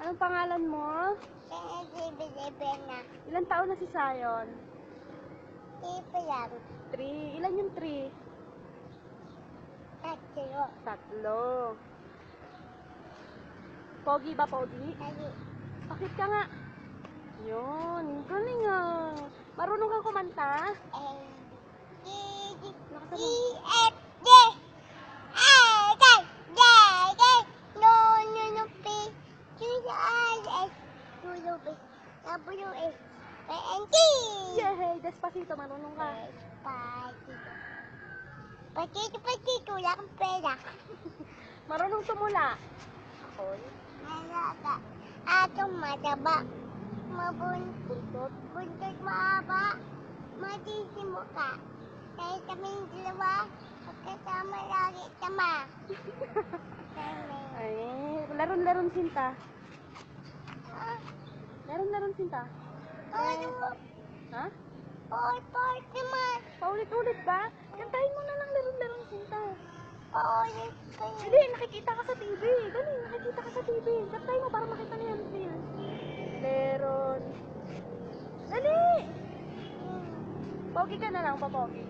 Anong pangalan mo? na. Ilan taon na si Zion? Ipa lang. 3. Ilan yung 3? Tatlo. 3. Pogi ba, pogi? Lagi. Bakit ka nga? Yun, galing ah. Marunong kang kumanta? Yay! Despacito, marunong ka. Patito lang pera. Marunong tumula. Ako? Malaga. Atong mataba. Buntot. Buntot mahaba. Matitimo ka. Kahit kaming dalawa, pagkasama lagi tama. Ay, laron-laron sinta. Laron-laron sinta. Ha? Paulit naman. Paulit-ulit ba? Kantahin mo na lang laron-laron sinta. Paulit kayo. Hindi, nakikita ka sa TV. Dali, nakikita ka sa TV. Kantahin mo para makita niya yung feel. Leron. Dali! Pogi ka na lang, papogi.